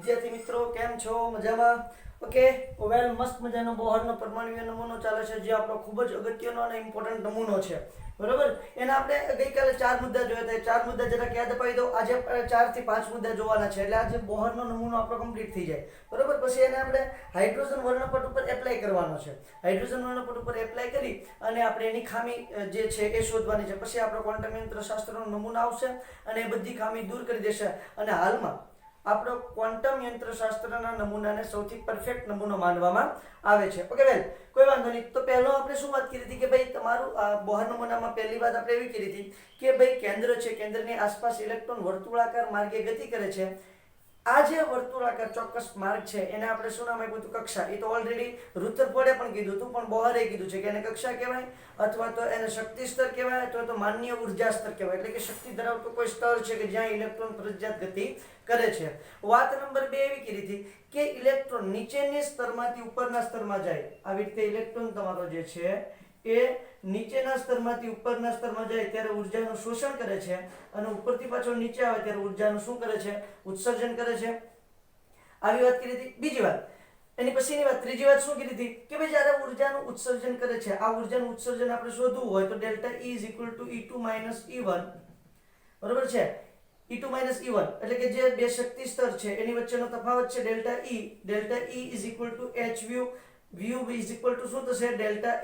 વિદ્યાર્થી મિત્રો કેમ છો? મજામાં? ઓકે, વેલ મસ્ત મજાનો બોહરનો પરમાણ્વીય નમૂનો ચાલે છે, જે આપણો ખૂબ જ અગત્યનો અને ઇમ્પોર્ટન્ટ નમૂનો છે. બરોબર, એના આપણે ગઈકાલે 4 મુદ્દા જોયા હતા. 4 મુદ્દા જરાક યાદ અપાવી દો. આજે 4 થી 5 મુદ્દા જોવાના છે, એટલે આજે બોહરનો નમૂનો આપણો કમ્પ્લીટ થઈ જાય. બરોબર, પછી એને આપણે હાઇડ્રોજન વર્ણપટ ઉપર એપ્લાય કરવાનો છે. હાઇડ્રોજન વર્ણપટ ઉપર એપ્લાય કરી અને આપણે એની ખામી જે છે એ શોધવાની છે. પછી આપણો ક્વોન્ટમ યંત્રશાસ્ત્રનો નમૂનો આવશે અને એ બધી ખામી દૂર કરી દેશે. અને હાલમાં આપણો ક્વોન્ટમ યંત્રશાસ્ત્રના નમૂનાને સૌથી પરફેક્ટ નમૂનો માનવામાં આવે છે. ઓકે વેલ, કોઈ વાંધો નહીં. તો પહેલો આપણે શું વાત કરી હતી કે ભાઈ તમારું બોહર નમૂનામાં પહેલી વાત આપણે એવી કરી હતી કે ભાઈ કેન્દ્ર છે, કેન્દ્રની આસપાસ ઇલેક્ટ્રોન વર્તુળાકાર માર્ગે ગતિ કરે છે. આ જે વર્તુળાકાર ચોક્કસ માર્ગ છે એને આપણે શું નામ આપ્યું હતું? કક્ષા. એ તો ઓલરેડી રુથરફોર્ડે પણ કીધું હતું, પણ બોહરે કીધું છે કે એને કક્ષા કહેવાય, અથવા તો એને શક્તિ સ્તર કહેવાય, અથવા તો માન્ય ઉર્જા સ્તર કહેવાય. એટલે કે શક્તિ ધરાવતો કોઈ સ્તર છે કે જ્યાં ઇલેક્ટ્રોન ફરજિયાત ગતિ કરે છે. વાત નંબર 2 એવી કરી હતી કે ઇલેક્ટ્રોન નીચેની સ્તરમાંથી ઉપરના સ્તરમાં જાય. આવી રીતે ઇલેક્ટ્રોન તમારો જે છે એ નીચેના સ્તરમાંથી ઉપરના સ્તરમાં જાય ત્યારે ઉર્જાનું શોષણ કરે છે, અને ઉપરથી પાછો નીચે આવે ત્યારે ઉર્જાનું શું કરે છે? ઉત્સર્જન કરે છે. આવી વાત કરી હતી. બીજી વાત, એની પછીની વાત, ત્રીજી વાત શું કરી હતી કે ભાઈ જ્યારે ઉર્જાનું ઉત્સર્જન કરે છે, આ ઉર્જાનું ઉત્સર્જન આપણે શોધવું હોય તો ડેલ્ટા E = E2 - E1. બરોબર છે? E2 - E1 એટલે કે જે બે શક્તિ સ્તર છે એની વચ્ચેનો તફાવત છે delta E. Delta E = hv. v = શું થશે? Delta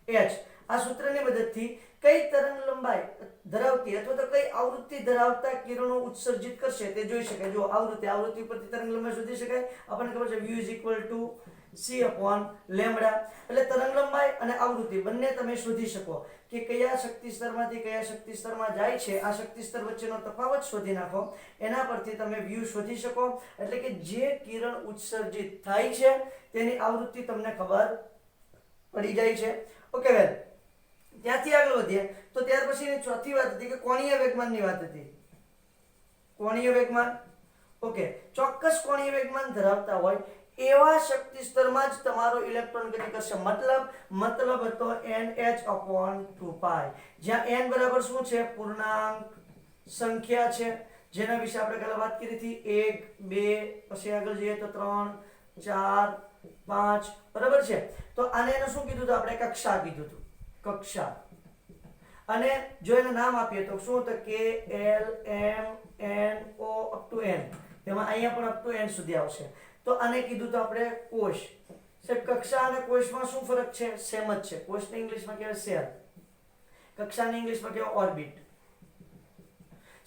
E/h. આ સૂત્રની મદદથી કઈ તરંગ લંબાઈ ધરાવતી અથવા તો કઈ આવૃત્તિ ધરાવતા કિરણો ઉત્સર્જિત કરશે તે જોઈ શકાય. જો આવૃત્તિ ઉપરથી તરંગ લંબાઈ શોધી શકાય. આપણને ખબર છે v = c/λ. એટલે તરંગ લંબાઈ અને આવૃત્તિ બંને તમે શોધી શકો કે કયા શક્તિ સ્તરમાંથી કયા શક્તિ સ્તરમાં જાય છે. આ શક્તિ સ્તર વચ્ચેનો તફાવત શોધી નાખો, એના પરથી તમે v શોધી શકો. એટલે કે જે કિરણ ઉત્સર્જિત થાય છે તેની આવૃત્તિ તમને ખબર પડી જાય છે. ઓકે વેલ, ત્યાંથી આગળ વધીએ તો ત્યાર પછીની ચોથી વાત હતી કે કોણીય વેગમાનની વાત હતી. કોણીય વેગમાન. ઓકે, ચોક્કસ કોણીય વેગમાન ધરાવતા હોય એવા શક્તિ સ્તરમાં જ તમારો ઇલેક્ટ્રોન ગતિ કરશે. મતલબ હતો nh/2π, જ્યાં n બરાબર શું છે? પૂર્ણાંક સંખ્યા છે, જેના વિશે આપણે કાલે વાત કરી હતી. 1 2 પછી આગળ જઈએ તો 3 4 5. બરાબર છે? તો આને એને શું કીધું હતું? આપણે કક્ષા કીધું હતું. કક્ષા. અને જો એને નામ આપીએ તો શું હતું? k l m n o up to n. તેમાં અહીંયા પણ up to n સુધી આવશે. તો આને કીધું તો આપણે કોષ. સાહેબ, કક્ષા અને કોષમાં શું ફરક છે? સેમ જ છે. કોષને ઇંગ્લિશમાં કહેવાય સેલ, કક્ષાને ઇંગ્લિશમાં કહેવાય ઓર્બિટ.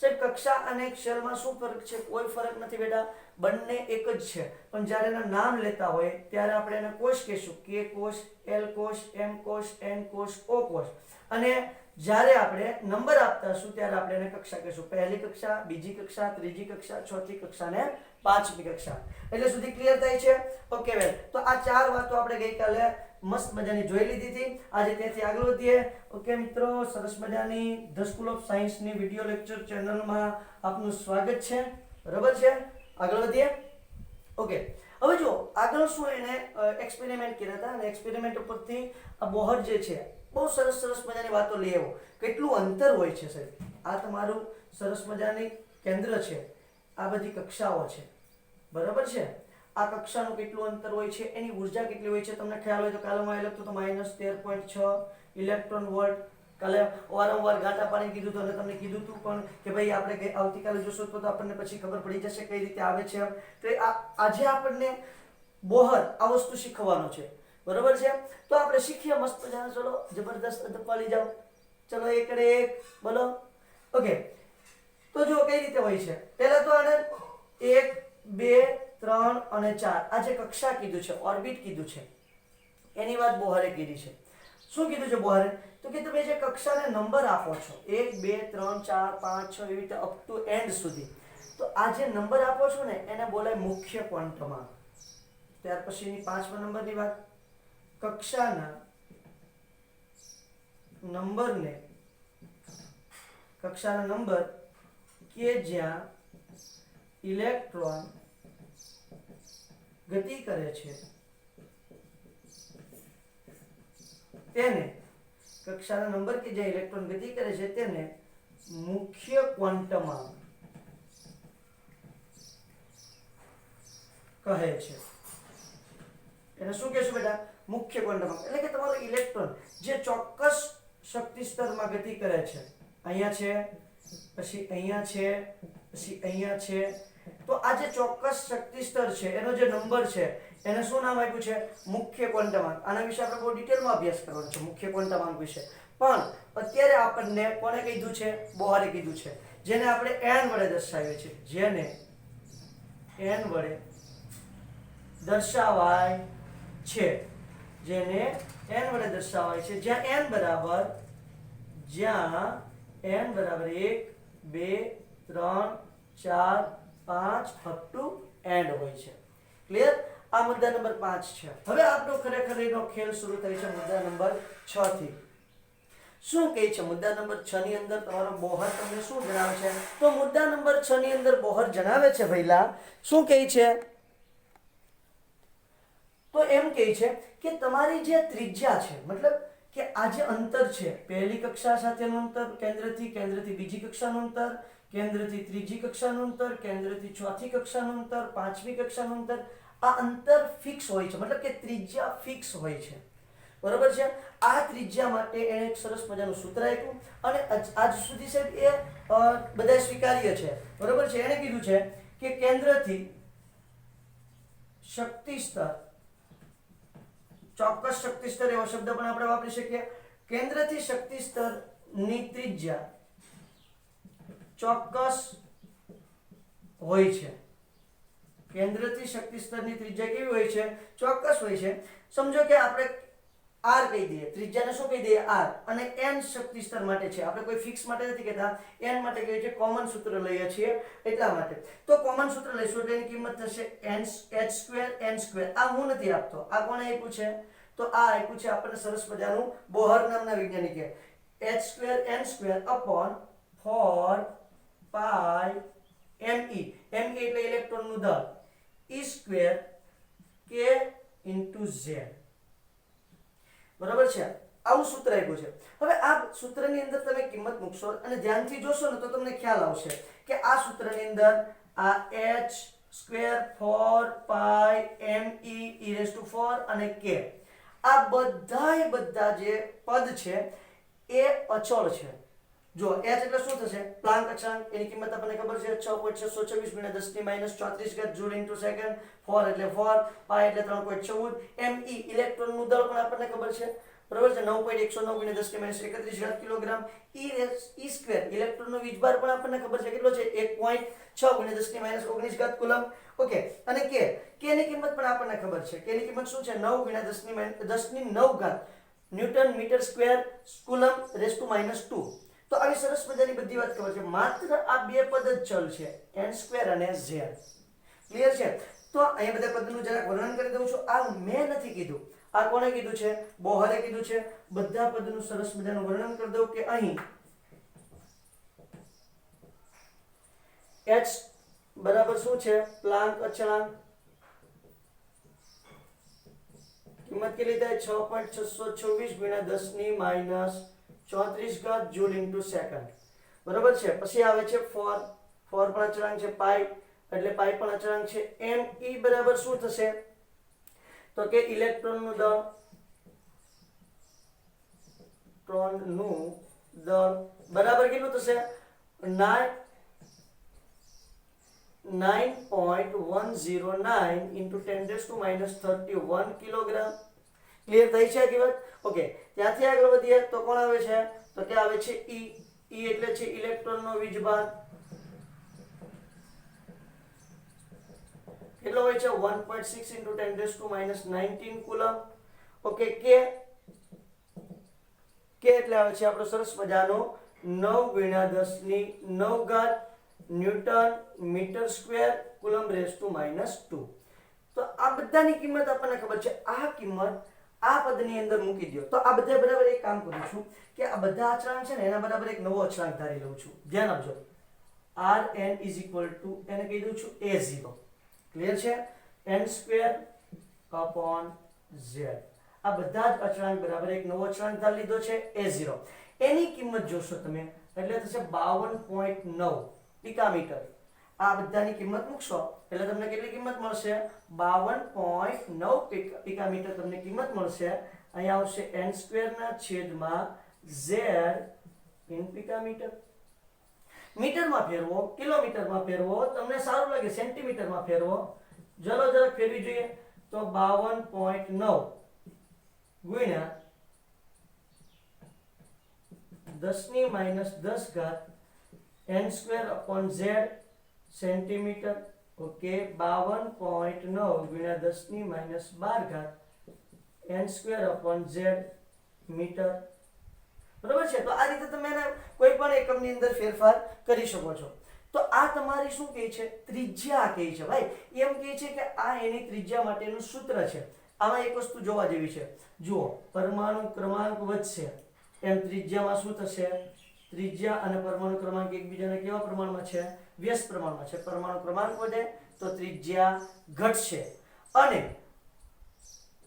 સાહેબ, કક્ષા અને શેલમાં શું ફરક છે? કોઈ ફરક નથી બેટા, બંને એક જ છે. પણ જ્યારે એના નામ લેતા હોય ત્યારે આપણે એને કોષ કહીશું. કે કોષ, એલ કોષ, એમ કોષ, એન કોષ, ઓ કોષ. અને જ્યારે આપણે નંબર આપતા હશું ત્યારે આપણે એને કક્ષા કહીશું. પહેલી કક્ષા, બીજી કક્ષા, ત્રીજી કક્ષા, ચોથી કક્ષા ને પાંચમી કક્ષા. એટલે સુધી ક્લિયર થાય છે? ઓકે વેલ, તો આ 4 વાતો આપણે ગઈકાલે મસ્ત મજાની જોઈ લીધી હતી. આજે ત્યાંથી આગળ વધીએ. ઓકે મિત્રો, સરસ મજાની ધ સ્કૂલ ઓફ સાયન્સ ની વિડિયો લેક્ચર ચેનલમાં આપનું સ્વાગત છે. બરાબર છે? આગળ વધીએ. ઓકે, હવે જો આગળ શું એને એક્સપેરિમેન્ટ કર્યા હતા, અને એક્સપેરિમેન્ટ ઉપરથી આ બોહર જે છે બહુ સરસ મજાની વાતો લઈ આવ્યો. કેટલું અંતર હોય છે સાહેબ. આ તમારું સરસ મજાની કેન્દ્ર છે, આ બધી કક્ષાઓ છે. બરાબર છે? આ કક્ષાનું કેટલું અંતર હોય છે, એની ઉર્જા કેટલી હોય છે તમને ખ્યાલ હોય તો કાલે માં લખતું તો -13.6 ઇલેક્ટ્રોન વોલ્ટ. કાલે વારંવાર ગાંટા પાણી કીધું હતું અને તમને કીધું હતું પણ કે ભાઈ આપણે આવતીકાલે જોશું તો આપણને પછી ખબર પડી જશે કઈ રીતે આવે છે. તો આજે આપણને બોહર આ વસ્તુ શીખવાનો છે. બરોબર છે? તો આપણે શીખીએ મસ્ત મજાના. ચલો જબરદસ્ત દપાલી જાઓ. ચલો એક બોલો. ઓકે, તો જો કઈ રીતે હોય છે. પહેલા તો આને 1 2 3 અને 4 આ જે કક્ષા કીધું છે, ઓર્બિટ કીધું છે, એની વાત બોહરે કીધી છે. શું કીધું છે બોહરે? તો કે તમે જે કક્ષાને નંબર આપો છો 1 2 3 4 5 6 એવી રીતે અપ ટુ એન્ડ સુધી, તો આ જે નંબર આપો છો ને એને બોલાય મુખ્ય ક્વોન્ટમ. ત્યાર પછીની 5મા નંબરની વાત, કક્ષાના નંબર કે જ્યાં ઇલેક્ટ્રોન ગતિ કરે છે તેને, કક્ષાના નંબર કે જ્યાં ઇલેક્ટ્રોન ગતિ કરે છે તેને મુખ્ય ક્વોન્ટમ કહે છે. એને શું કહેશું બેટા? મુખ્ય ક્વોન્ટમ અંક. એટલે કે તમારો ઇલેક્ટ્રોન જે ચોક્કસ શક્તિ સ્તરમાં ગતિ કરે છે, અહીંયા છે, પછી અહીંયા છે, પછી અહીંયા છે, તો આ જે ચોક્કસ શક્તિ સ્તર છે એનો જે નંબર છે એને શું નામ આપ્યું છે? મુખ્ય ક્વોન્ટમ અંક. આના વિશે આપણે બહુ ડિટેલમાં અભ્યાસ કરવાનો છે, મુખ્ય ક્વોન્ટમ અંક વિશે. પણ અત્યારે આપણને કોણે કીધું છે? બોહરે કીધું છે, જેને આપણે n વડે દર્શાવીએ છીએ, જેને n વડે દર્શાવાય છે, જેને n વડે દર્શાવાય છે, જ્યાં n બરાબર 1 2 3 4 5 અપ ટુ એન્ડ હોય છે. ક્લિયર? આ મુદ્દા નંબર 5 છે. હવે આપણો ખરેખર એનો ખેલ શરૂ થાય છે મુદ્દા નંબર 6 થી. શું કહે છે મુદ્દા નંબર 6 ની અંદર? તમારો બોહર તમને શું જણાવે છે? તો મુદ્દા નંબર 6 ની અંદર બોહર જણાવે છે ભઈલા, શું કહે છે? તો એમ કહે છે કે તમારી જે ત્રિજ્યા છે, મતલબ કે આ જે અંતર છે, પહેલી કક્ષા સાથેનું અંતર, કેન્દ્રથી બીજી કક્ષાનું અંતર, કેન્દ્રથી ત્રીજી કક્ષાનું અંતર, કેન્દ્રથી ચોથી કક્ષાનું અંતર, પાંચમી કક્ષાનું અંતર, આ અંતર ફિક્સ હોય છે, મતલબ કે ત્રિજ્યા ફિક્સ હોય છે. બરોબર છે? આ ત્રિજ્યા માટે એણે એક સરસ મજાનું સૂત્ર આપ્યું અને આજ સુધી સાહેબ એ બધા સ્વીકાર્ય છે. બરોબર છે? એણે કીધું છે કે કેન્દ્રથી શક્તિ સ્તર, ચોક્કસ શક્તિ સ્તર એવો શબ્દ પણ આપણે વાપરી શકીએ. કેન્દ્રથી શક્તિ સ્તરની ત્રિજ્યા ચોક્કસ હોય છે. કેન્દ્રથી શક્તિ સ્તરની ત્રિજ્યા કેવી હોય છે? ચોક્કસ હોય છે. સમજો કે આપણે r કહી દઈએ, ત્રિજ્યાને શું કહી દઈએ? r. અને n શક્તિ સ્તર માટે છે, આપણે કોઈ ફિક્સ માટે નથી કહેતા, n માટે કહીએ છીએ, કોમન સૂત્ર લઈએ છીએ એટલા માટે. તો કોમન સૂત્ર લઈશું એટલે એની કિંમત થશે h²n². આ હું નથી આપતો, આ કોણે આપ્યું છે? તો આ આપ્યું છે આપણને સરસ મજાનું બોહર નામના વૈજ્ઞાનિકે. h²n² અપોન 4 પાઈ me. me એટલે ઇલેક્ટ્રોનનું દળ, e² k * z. બરાબર છે? આવું સૂત્ર આપ્યું છે. હવે આ સૂત્રની અંદર તમે કિંમત મૂકશો અને ધ્યાનથી જોશો ને તો તમને ખ્યાલ આવશે કે આ સૂત્રની અંદર આ h² 4 પાઈ me e⁴ અને k, આ બધા જે પદ છે એ અચળ છે. જો h એટલે શું થશે? પ્લાન્ક અચળાંક. એની કિંમત આપણને ખબર છે 6.624 × 10⁻³ જૂલ * સેકન્ડ. 4 એટલે 4, પાઈ એટલે 3.14. me ઇલેક્ટ્રોનનું દળ પણ આપણને ખબર છે, બરાબર છે? 9.109 × 10⁻³ કિલોગ્રામ. e² ઇલેક્ટ્રોનનો વીજભાર પણ આપણને ખબર છે, કેટલો છે? 1.6 × 10⁻19 કુલમ. ઓકે. અને k ની કિંમત પણ આપણને ખબર છે. k ની કિંમત શું છે? 9 × 10⁹ ન્યૂટન મીટર સ્ક્વેર કુલમ ⁻². તો આવી સરસ મજાની બધી વાત ખબર છે. માત્ર આ બે પદ જ ચલ છે, n² અને z. ક્લિયર છે? તો અહીંયા બધા પદનું જરાક વર્ણન કરી દઉં છું. આ મેં નથી કીધું, આ કોણે કીધું છે? બોહરે કીધું છે. બધા પદનું સરસ મજાનું વર્ણન કરી દઉં કે અહીં h બરાબર શું છે? પ્લાન્ક અચળાંક. કિંમત કેટલી થાય? 6.624 × 10⁻34 જૂલ * સેકન્ડ. બરાબર છે? પછી આવે છે 4 પણ અચળાંક છે, પાઈ એટલે પાઈ પણ અચળાંક છે. me બરાબર શું થશે? તો કે ઇલેક્ટ્રોનનું દળ, બરાબર કેટલું થશે? 9.109 × 10⁻31 કિલોગ્રામ. ક્લિયર થઈ છે આ વાત? ઓકે. ત્યાંથી આગળ વધીએ તો કોણ આવે છે? તો કે આવે છે e એટલે છે ઇલેક્ટ્રોનનો વીજભાર. કેટલો હોય છે? 1.6 × 10⁻19 કુલમ. ઓકે. k એટલે આવે છે આપણો સરસ મજાનો 9 × 10⁹ ન્યૂટન મીટર સ્ક્વેર કુલમ ⁻². તો આ બધાની કિંમત આપણને ખબર છે. આ કિંમત આ પદની અંદર મૂકી દો. તો આ બધા બરાબર એક કામ કરું છું કે આ બધા અચળાંક છે ને એના બરાબર એક નવો અચળાંક ધારી લઉં છું. ધ્યાન આપજો. rn = એને કહી દઉં છું a0. ક્લિયર છે? n² / z. આ બધા જ અચળાંક બરાબર એક નવો અચળાંક ધારી લીધો છે a0. એની કિંમત જોશો તમે એટલે થશે 52.9 પિકામીટર. આ બધાની કિંમત મૂકશો એટલે તમને કેટલી કિંમત મળશે 52.9 પિકામીટર તમને કિંમત મળશે. અહીંયા આવશે n² ના છેદમાં z ઇન પિકામીટર. મીટરમાં ફેરવો, કિલોમીટરમાં ફેરવો, તમને સારું લાગે સેન્ટીમીટરમાં ફેરવો. ચલો જરાક ફેરવી જોઈએ તો 52.9 ગુણ્યા 10⁻10 n²/z સેન્ટીમીટર. ઓકે, 52.9 ગુણ્યા 10⁻12 n²/z મીટર. બરાબર છે. તો આ રીતે તમે કોઈ પણ એકમની અંદર ફેરફાર કરી શકો છો. તો આ તમારી શું કહે છે? ત્રિજ્યા કહે છે ભાઈ. એમ કહે છે કે આ એની ત્રિજ્યા માટેનું સૂત્ર છે. આમાં એક વસ્તુ જોવા જેવી છે. જુઓ, પરમાણુ ક્રમાંક વધશે એમ ત્રિજ્યામાં શું થશે? ત્રિજ્યા અને પરમાણુ ક્રમાંક એકબીજાને કેવા પ્રમાણમાં છે? વ્યસ્ત પ્રમાણમાં છે. પરમાણુ ક્રમાંક વધે તો ત્રિજ્યા ઘટશે અને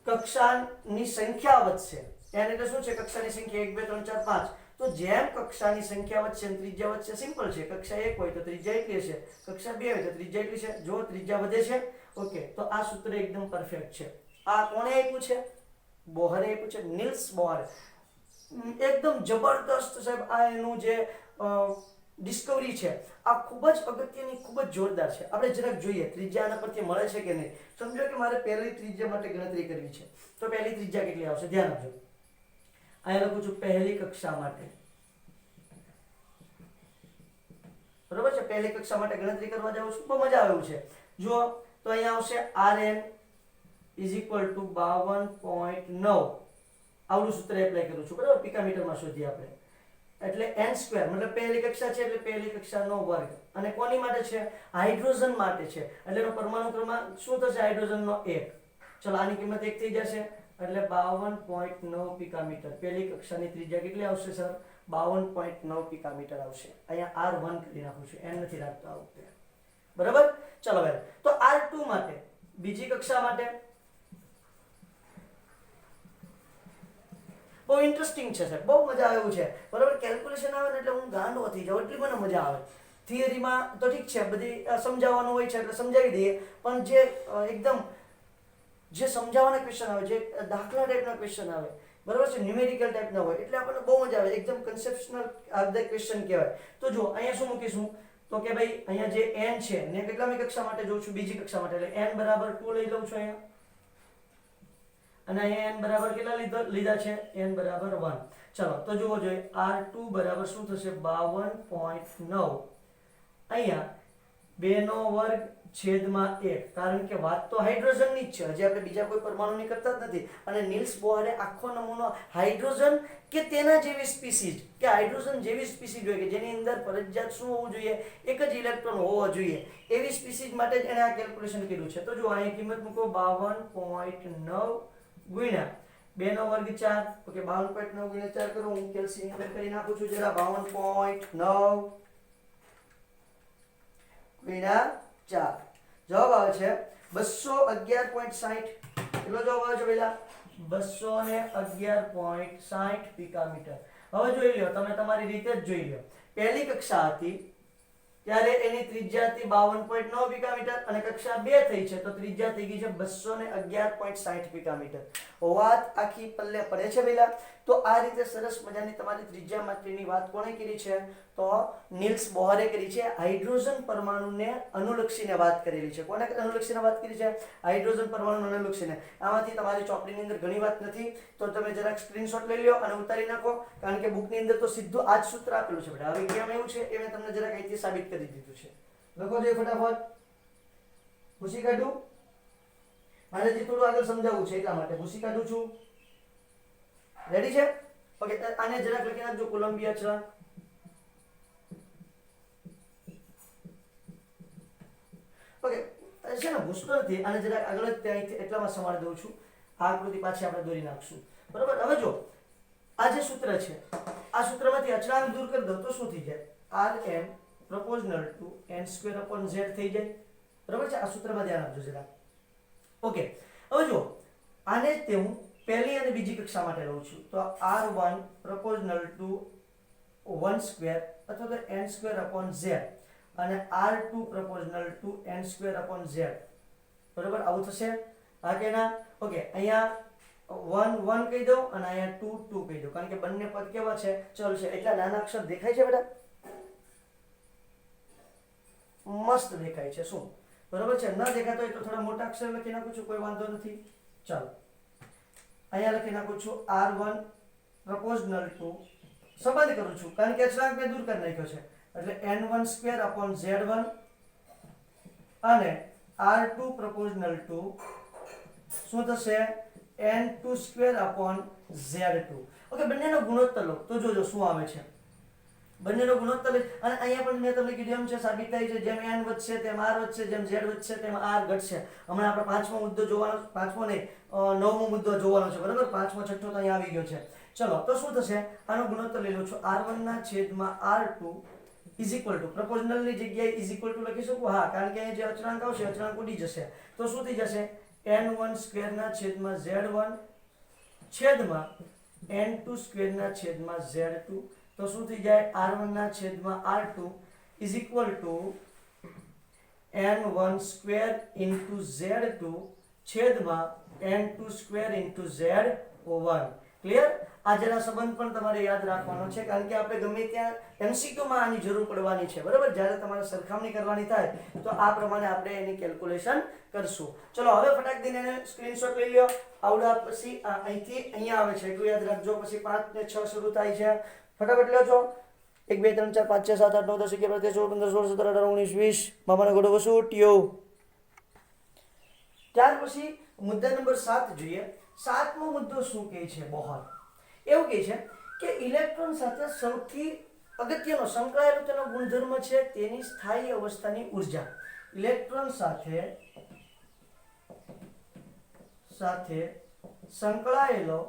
કક્ષાની સંખ્યા વધશે. એટલે શું છે? કક્ષાની સંખ્યા 1 2 3 4 5. તો જેમ કક્ષાની સંખ્યા વધશે અને ત્રિજ્યા વધશે, સિમ્પલ છે. કક્ષા 1 હોય તો ત્રિજ્યા એટલી હશે, કક્ષા 2 હોય તો ત્રિજ્યા એટલી છે. જો ત્રિજ્યા વધે છે, ઓકે, તો આ સૂત્ર એકદમ પરફેક્ટ છે. આ કોણે આપ્યું છે? બોહરે આપ્યું છે, નિલ્સ બોહર. એકદમ જબરદસ્ત સાહેબ આ એનું જે ડિસ્કવરી છે આ ખૂબ જ અગત્યની, ખૂબ જ જોરદાર છે. આપણે જરાક જોઈએ ત્રિજ્યા આના પરથી મળે છે કે નહીં. સમજો કે મારે પહેલી ત્રિજ્યા માટે ગણતરી કરવી છે તો પહેલી ત્રિજ્યા કેટલી આવશે? ધ્યાન આપજો. અહીંયા લખું છું પહેલી કક્ષા માટે. બરોબર છે. પહેલી કક્ષા માટે ગણતરી કરવા જાઉં છું, બહુ મજા આવે એવું છે. જુઓ તો અહીંયા આવશે Rn = 52.9. આવડું સૂત્ર એપ્લાય કરું છું, બરાબર. પિકામીટરમાં શોધીએ આપણે. એટલે n² મતલબ પહેલી કક્ષા છે એટલે પહેલી કક્ષાનો વર્ગ. અને કોની માટે છે? હાઇડ્રોજન માટે છે. એટલે એનો પરમાણુ ક્રમાંક શું થશે? હાઇડ્રોજનનો 1. ચલો આની કિંમત 1 થઈ જશે એટલે 52.9 પિકામીટર. પહેલી કક્ષાની ત્રિજ્યા કેટલી આવશે સર? 52.9 પિકામીટર આવશે. અહીંયા R1 કરી નાખું છું, n નથી રાખતો આ વખતે. બરાબર. ચલો ભાઈ, તો R2 માટે, બીજી કક્ષા માટે બહુ ઇન્ટરેસ્ટિંગ છે સાહેબ, બહુ મજા આવે એવું છે. બરાબર. કેલ્ક્યુલેશન આવે ને એટલે હું ગાંડો થઈ જાઉં, એટલી મને મજા આવે. થિયરીમાં તો ઠીક છે, બધી સમજાવવાનું હોય છે એટલે સમજાવી દઈએ, પણ જે એકદમ જે સમજાવવાના ક્વેશ્ચન આવે, જે દાખલા ટાઈપના ક્વેશ્ચન આવે, બરાબર છે, ન્યુમેરિકલ ટાઈપના હોય એટલે આપણને બહુ મજા આવે. એકદમ કન્સેપ્શનલ આર્ધક ક્વેશ્ચન કહેવાય. તો જો અહીંયા શું મૂકીશું તો કે ભાઈ અહીંયા જે n છે ને કેટલામી કક્ષા માટે જોઉં છું? બીજી કક્ષા માટે. એટલે n બરાબર 2 લઈ લઉં છું અહીંયા. અને અહીંયા n બરાબર કેટલા લીધા છે? n બરાબર 1. ચલો તો જુઓ જોઈએ R2 બરાબર શું થશે? 52.9 અહીંયા 2 છેદમાં 1. કારણ કે વાત તો હાઇડ્રોજનની જ છે, હજી આપણે બીજા કોઈ પરમાણુની કરતા જ નથી. અને નિલ્સ બોહરે આખો નમૂનો હાઇડ્રોજન કે તેના જેવી સ્પીસીઝ કે હાઇડ્રોજન જેવી સ્પીસીઝ હોય કે જેની અંદર ફરજિયાત શું હોવું જોઈએ? એક જ ઇલેક્ટ્રોન હોવો જોઈએ. એવી સ્પીસીઝ માટે જ એને આ કેલ્ક્યુલેશન કર્યું છે. તો જો અહીં કિંમત મૂકો 52.9 ગુણ્યા 2 નો વર્ગ 4. ઓકે, 52.9 ગુણ્યા 4 કરો. હું કેલ્ક્યુલેશન કરી નાખું છું જરા. 52.9 ગુણ્યા 4 જવાબ આવે છે 211.60. કેટલો જવાબ આવે છે પહેલા? 211.60 પિકામીટર. હવે જોઈ લો, તમે તમારી રીતે જ જોઈ લો. પહેલી કક્ષા હતી ત્યારે એની ત્રિજ્યા હતી 52.9 પિકામીટર અને કક્ષા 2 થઈ છે તો ત્રિજ્યા થઈ ગઈ છે 211.60 પિકામીટર. વાત આખી પલ્લે પડે છે પહેલા. તો આ રીતે સરસ મજાની તમારી ત્રિજ્યા માટેની વાત કોણે કરી છે? તો નિલ્સ બોહરે કરી છે. હાઇડ્રોજન પરમાણુને અનુલક્ષીને વાત કરેલી છે. કોને અનુલક્ષીને વાત કરી છે? હાઇડ્રોજન પરમાણુને અનુલક્ષીને. આમાંથી તમારી ચોપડીની અંદર ઘણી વાત નથી, તો તમે જરાક સ્ક્રીનશોટ લઈ લો અને ઉતારી નાખો, કારણ કે બુકની અંદર તો સીધું આ જ સૂત્ર આપેલું છે. બેટા હવે કેમ એવું છે એ મેં તમને જરાક અહીંથી સાબિત કરી દીધું છે. લખો જોઈએ ફટાફટ. ભૂસી કાઢું, મારે જે થોડું આગળ સમજાવવું છે એટલા માટે ભૂસી કાઢું છું. રેડી છે? ઓકે, આને જરાક લખી નાખજો કોલંબિયા અચળાંક. ઓકે, છે ને ભૂસતો નથી, આને જરાક આગળ જ ત્યાંથી એટલામાં સમાડી દઉં છું. આ આકૃતિ પાછી આપણે દોરી નાખશું. બરાબર. હવે જો આ જે સૂત્ર છે, આ સૂત્રમાંથી અચળાંક દૂર કરી દો તો શું થઈ જાય? Rn proportional to n²/z થઈ જાય. બરાબર છે? આ સૂત્રમાં ધ્યાન આપજો જરા. ઓકે, હવે જો આને તે હું પહેલી અને બીજી કક્ષા માટે લઉં છું તો R1 proportional to 1² અથવા તો n²/z. અને r2 proportional to n square upon z. બરોબર, આવું થશે હા કે ના? ઓકે, અહીંયા 1 1 કહી દઉં અને અહીંયા 2 2 કહી દઉં, કારણ કે બંને પદ કેવા છે? ચલ છે. એટલા નાના અક્ષર દેખાય છે બેટા? મસ્ત દેખાય છે. શું બરોબર છે? ન દેખાતો હોય તો થોડા મોટા અક્ષર લખી નાખું છું, કોઈ વાંધો નથી. ચાલો અહીંયા લખી નાખું છું r1 proportional to, સંબંધ કરું છું કારણ કે અચળાંક મેં દૂર કરી નાખ્યો છે, એટલે n1 square upon z1 અને r2 proportional to શું થશે? n2 square upon z2. Okay, બંનેનો ગુણોત્તર લો તો જોજો શું આવે છે. બંનેનો ગુણોત્તર અને અહીંયા પણ મેં તમને કીધું એમ છે, સાબિત થાય છે જેમ n વધશે તેમ r વધશે, જેમ z વધશે તેમ r ઘટશે. હમણાં આપણે પાંચમો મુદ્દો જોવાનો, પાંચમો નહીં નવમો મુદ્દો જોવાનો છે. બરાબર, પાંચમો છઠ્ઠો તો અહીંયા આવી ગયો છે. ચલો તો શું થશે? આનો ગુણોત્તર લઈ લઉં છું r1 ના છેદમાં r2 ઇઝ ઇક્વલ ટુ, પ્રપોઝનલ ની જગ્યાએ ઇઝ ઇક્વલ ટુ લખી શકું? હા, કારણ કે અહીંયા જે અચળાંક આવશે અચળાંક ઉડી જશે. તો શું થઈ જશે? n1 સ્ક્વેર ના છેદમાં z1 છેદમાં n2 સ્ક્વેર ના છેદમાં z2. તો શું થઈ જાય? r1 ના છેદમાં r2 is equal to n1 square into z2 છેદમાં n2 square into z1. Clear? આ જરા સંબંધ પણ તમારે યાદ રાખવાનો છે, કારણ કે આપણે ગમે ત્યાં MCQ માં આની જરૂર પડવાની છે. બરાબર, જ્યારે તમારે સરખામણી કરવાની થાય તો આ પ્રમાણે આપણે એની કેલ્ક્યુલેશન કરશું. ચલો હવે ફટાક દઈને એને સ્ક્રીનશોટ લઈ લ્યો. આવડા પછી અહીંથી અહીંયા આવે છે એટલું યાદ રાખજો. પછી 5 ને 6 શરૂ થાય છે. ફટાફટ લ્યો છો. 1 2 3 4 5 6 7 8 9 10 11 12 13 14 15 16 17 18 19 20. મામાનો ગોળો વસુ ટ્યો. ત્યાર પછી મુદ્દા નંબર 7 જોઈએ. 7મો મુદ્દો શું કહે છે? બહાર એવું કહે છે કે ઇલેક્ટ્રોન સાથે સૌથી અગત્યનો સંકળાયેલો તેનો ગુણધર્મ છે તેની સ્થાયી અવસ્થાની ઉર્જા. ઇલેક્ટ્રોન સાથે સંકળાયેલો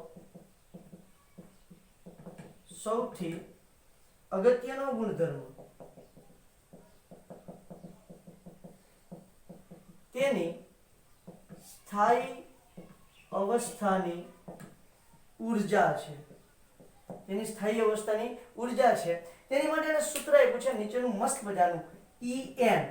સૌથી અગત્યનો ગુણધર્મ તેની સ્થાયી અવસ્થાની ઉર્જા છે. તેની સ્થાયી અવસ્થાની ઉર્જા છે. તેની માટે સૂત્ર આપ્યું છે નીચેનું મસ્ત મજાનું En.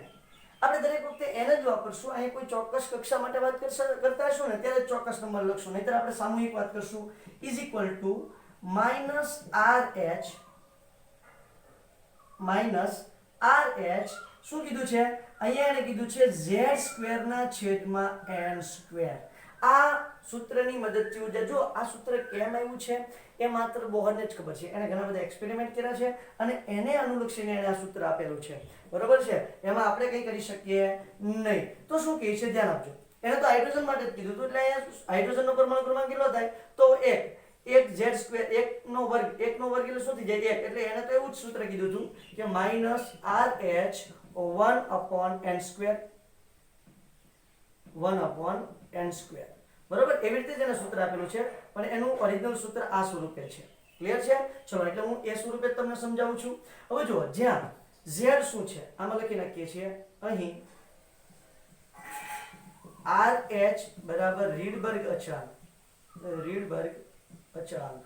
આપણે દરેક વખતે n જ વાપરશું. અહીં કોઈ ચોક્કસ કક્ષા માટે વાત કરતા હશું ને ત્યારે ચોક્કસ નંબર લખશું, નહીતર આપણે સામૂહિક વાત કરશું. ઇઝ ઇક્વલ ટુ -RH શું કીધું છે? અહીંયા એને કીધું છે z² ના છેદમાં n². આ સૂત્રની મદદથી ઉર્જા, જો આ સૂત્ર કેમ આવ્યું છે એ માત્ર બોહરને જ ખબર છે. એને ઘણા બધા એક્સપેરિમેન્ટ કર્યા છે અને એને અનુલક્ષીને એને આ સૂત્ર આપેલું છે. બરોબર છે? એમાં આપણે કંઈ કરી શકીએ નહીં. તો શું કહે છે? ધ્યાન આપજો. એને તો હાઇડ્રોજન માટે જ કીધું હતું, એટલે અહીંયા હાઇડ્રોજનનો પરમાણુ ક્રમાંક કેટલો થાય? તો 1 z², 1 નો વર્ગ એટલે શું થઈ જાય? 1. એટલે એને તો એવું જ સૂત્ર કીધું હતું કે -RH 1/n², 1/n². બરોબર, એવી રીતે જ એને સૂત્ર આપેલું છે, પણ એનું ઓરિજિનલ સૂત્ર આ સ્વરૂપે છે. ક્લિયર છે? ચલો, એટલે હું એ સ્વરૂપે તમને સમજાવું છું. હવે જુઓ, જ્યાં z શું છે આમાં લખી નાખીએ છીએ. અહીં RH બરાબર રીડબર્ગ અચળાંક.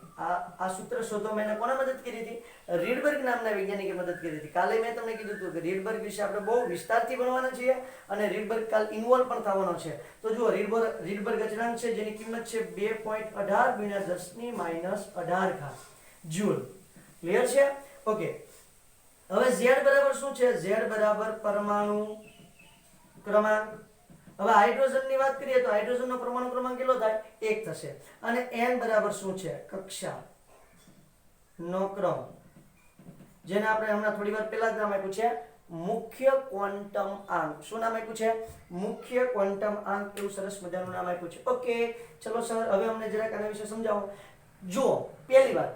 આ સૂત્ર શોધવા મેં કોને મદદ કરી હતી? રીડબર્ગ નામના વૈજ્ઞાનિકે મદદ કરી હતી. કાલે મેં તમને કીધું હતું કે રીડબર્ગ વિશે આપણે બહુ વિસ્તારથી ભણવાના છીએ અને રીડબર્ગ કાલ ઇન્વોલ્વ પણ થવાનો છે. તો જુઓ, રીડબર્ગ અચળાંક છે જેની કિંમત છે 2.18 × 10⁻18 જૂલ. ક્લિયર છે? ઓકે, હવે z બરાબર શું છે? z બરાબર પરમાણુ ક્રમાંક. હવે હાઇડ્રોજનની વાત કરીએ તો હાઇડ્રોજનનો પરમાણુ ક્રમાંક કેટલો થાય? 1 થશે. અને n બરાબર શું છે? કક્ષાનો ક્રમ, જેને આપણે હમણાં થોડી વાર પહેલા જ નામ આપ્યું છે મુખ્ય ક્વોન્ટમ આંક. શું નામ આપ્યું છે? મુખ્ય ક્વોન્ટમ આંક. એવું સરસ મજાનું નામ આપ્યું છે. ઓકે, ચલો સર, હવે અમને જરાક આના વિશે સમજાવો. જો, પહેલી વાત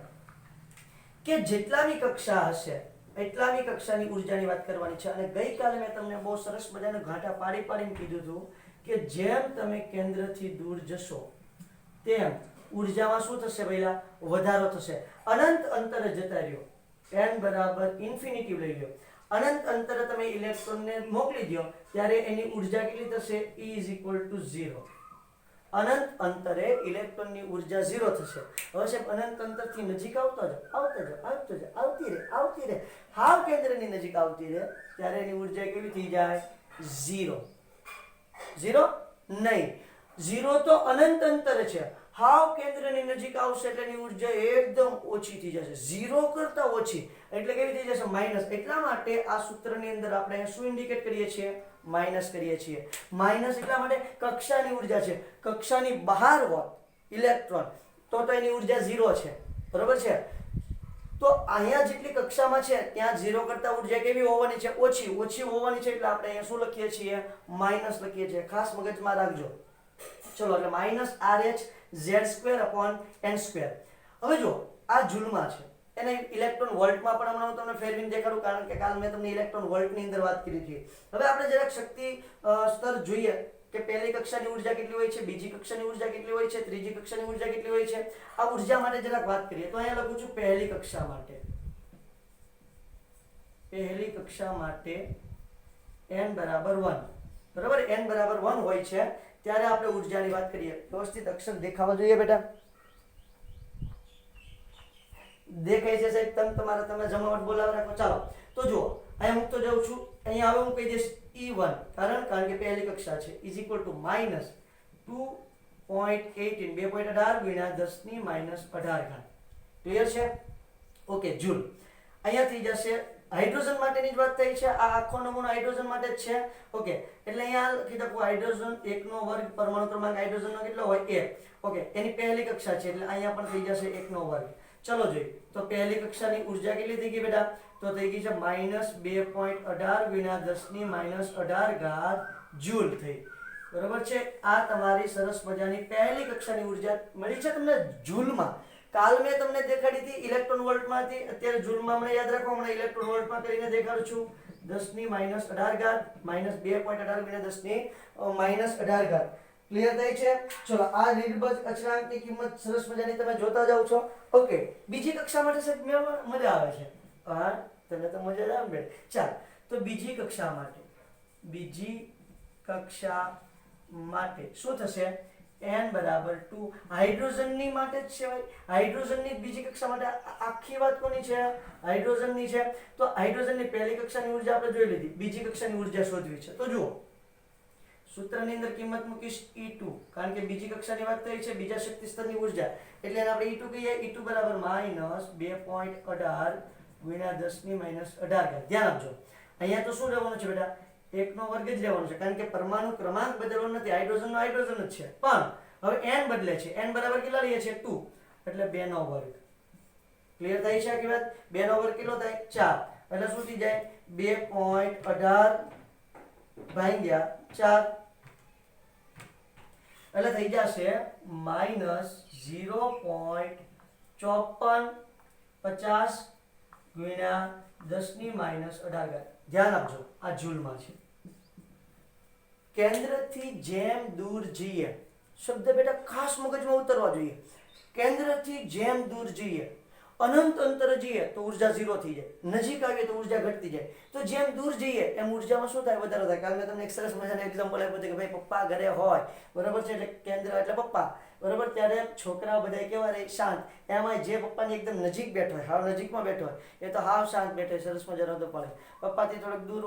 કે જેટલાની કક્ષા હશે એટલાની કક્ષાની ઉર્જાની વાત કરવાની છે. અને ગઈકાલે મેં તમને બહુ સરસ મજાના ઘાટા પાડીને કીધું હતું કે જેમ તમે કેન્દ્રથી દૂર જશો તેમ ઉર્જામાં શું થશે? પહેલા વધારો થશે. અનંત અંતરે જતા રહ્યો, n બરાબર ઇન્ફિનિટી લઈ લો, અનંત અંતરે તમે ઇલેક્ટ્રોનને મોકલી દો ત્યારે એની ઉર્જા કેટલી થશે? E = 0. અનંત અંતરે ઇલેક્ટ્રોનની ઉર્જા 0 થશે. હવે સાહેબ અનંત અંતરથી નજીક આવતી રહે હાવ કેન્દ્રની નજીક આવતી રહે ત્યારે એની ઉર્જા કેવી થઈ જાય? 0 નહીં. 0 તો અનંત અંતરે છે. હાવ કેન્દ્રની નજીક આવશે એટલે એની ઉર્જા એકદમ ઓછી થઈ જશે, 0 કરતા ઓછી. એટલે કેવી થઈ જશે? માઇનસ. એટલા માટે આ સૂત્રની અંદર આપણે શું ઇન્ડિકેટ કરીએ છીએ? માઇનસ કરીએ છીએ. માઇનસ એટલા માટે કક્ષાની ઉર્જા છે. કક્ષાની બહાર હોત ઇલેક્ટ્રોન તો એની ઉર્જા 0 છે, બરોબર છે. તો અહીંયા જેટલી કક્ષામાં છે ત્યાં 0 કરતા ઉર્જા કેવી હોવાની છે? ઓછી હોવાની છે. એટલે આપણે અહીંયા શું લખીએ છીએ? માઇનસ લખીએ છીએ. ખાસ મગજમાં રાખજો. ચલો, એટલે માઇનસ RH Z² હવે જો આ જૂલમાં છે, એને ઇલેક્ટ્રોન વોલ્ટમાં પણ હમણાં હું તમને ફેરવીને દેખાડું, કારણ કે કાલ મેં તમને ઇલેક્ટ્રોન વોલ્ટની અંદર વાત કરી હતી. હવે આપણે જરાક શક્તિ સ્તર જોઈએ કે પહેલી કક્ષાની ઉર્જા કેટલી હોય છે, બીજી કક્ષાની ઉર્જા કેટલી હોય છે, ત્રીજી કક્ષાની ઉર્જા કેટલી હોય છે. આ ઉર્જા માટે જરાક વાત કરીએ તો અહીંયા લખું છું પહેલી કક્ષા માટે. પહેલી કક્ષા માટે n બરાબર 1, બરાબર. n બરાબર 1 હોય છે ત્યારે આપણે ઉર્જાની વાત કરીએ. વ્યવસ્થિત અક્ષર દેખાવા જોઈએ બેટા. દેખાય છે સાહેબ? તમે જમાવટ બોલાવી રાખો. ચાલો તો જુઓ, અહીંયા મૂકતો જાઉં છું. અહીંયા હવે હું કહી દઈશ E1, કારણ કે પહેલી કક્ષા છે, ઇઝ ઇક્વલ ટુ માઇનસ 2.18 2.18 ગુણ્યા 10⁻18 ક્લિયર છે? ઓકે. જૂલ. અહીંયા થઈ જશે હાઇડ્રોજન માટેની જ વાત થઈ છે. આ આખો નમૂનો હાઇડ્રોજન માટે જ છે. ઓકે. એટલે અહીંયા લખી દઉં હાઇડ્રોજન 1 નો વર્ગ, પરમાણુ ક્રમાંક હાઇડ્રોજનનો કેટલો હોય? 1. ઓકે. એની પહેલી કક્ષા છે એટલે અહીંયા પણ થઈ જશે 1 નો વર્ગ. ચલો જોઈએ તો પહેલી કક્ષાની ઉર્જા કેટલી થઈ ગઈ બેટા? તો થઈ ગઈ છે -2.18 ગુણ્યા 10⁻18 જૂલ થઈ, બરોબર છે. આ તમારી સરસ મજાની પહેલી કક્ષાની ઉર્જા મળી છે તમને જૂલમાં. કાલ મેં તમને દેખાડી હતી ઇલેક્ટ્રોન વોલ્ટમાંથી, અત્યારે જૂલમાં મને યાદ રાખો. હમણાં ઇલેક્ટ્રોન વોલ્ટમાં કરીને દેખાડું છું. 10⁻18 -2.18 ગુણ્યા 10⁻18 ક્લિયર થાય છે? ચલો, આ નિર્બળ અચળાંકની કિંમત સરસ મજાની તમે જોતા જાવ છો. ઓકે. બીજી કક્ષા માટે સાહેબ મજા આવે છે. હા, તને તો મજા જ આવે ને. ચાલ, તો બીજી કક્ષા માટે શું થશે? n બરાબર 2. હાઇડ્રોજનની માટે જ છે ભાઈ. હાઇડ્રોજનની બીજી કક્ષા માટે આખી વાત કોની છે? હાઇડ્રોજનની છે. તો હાઇડ્રોજનની પહેલી કક્ષાની ઉર્જા આપણે જોઈ લીધી. બીજી કક્ષાની ઉર્જા શોધવી છે. તો જુઓ, સૂત્રની અંદર કિંમત મૂકીશ E2, કારણ કે બીજી કક્ષાની વાત થઈ છે, બીજા શક્તિ સ્તરની ઉર્જા, એટલે એને આપણે E2 કહીએ. E2 બરાબર -2.18 ગુણ્યા 10⁻18. ધ્યાન આપજો, અહીંયા તો શું રહેવાનું છે બેટા? 1 નો વર્ગ જ રહેવાનો છે, કારણ કે પરમાણુ ક્રમાંક બદલવાનો નથી. હાઇડ્રોજનનો હાઇડ્રોજન જ છે, પણ હવે n બદલે છે. n બરાબર કેટલા લઈએ છીએ? 2, એટલે 2 નો વર્ગ. ક્લિયર થાય છે આખી વાત? 2 નો વર્ગ કેટલો થાય? 4. એટલે શું થઈ જાય? 2.18 ભાગ્યા 4 એટલે થઈ જશે -0.5450 ગુણ્યા 10⁻18. ધ્યાન આપજો, આ જૂલમાં છે. કેન્દ્રથી જેમ દૂર જઈએ, શબ્દ બેટા ખાસ મગજમાં ઉતરવા જોઈએ. કેન્દ્રથી જેમ દૂર જઈએ, અનંત અંતરે જઈએ તો ઉર્જા 0 થઈ જાય, નજીક આવીએ તો ઉર્જા ઘટતી જાય. તો જેમ દૂર જઈએ એમ ઉર્જામાં શું થાય? વધારો થાય. કારણ કે તમને એક સરસ મજાનું એક્ઝામ્પલ આપ્યું કે ભાઈ પપ્પા ઘરે હોય, બરાબર છે, એટલે કેન્દ્ર એટલે પપ્પા, બરાબર. ત્યારે છોકરાઓ બધા કેવા રહે? શાંત. એમાં જે પપ્પાની એકદમ નજીક બેઠો હોય, હાવ નજીકમાં બેઠો હોય, એ તો હાવ શાંત બેઠો હોય, સરસ મજાનો તો પડે. પપ્પાથી થોડોક દૂર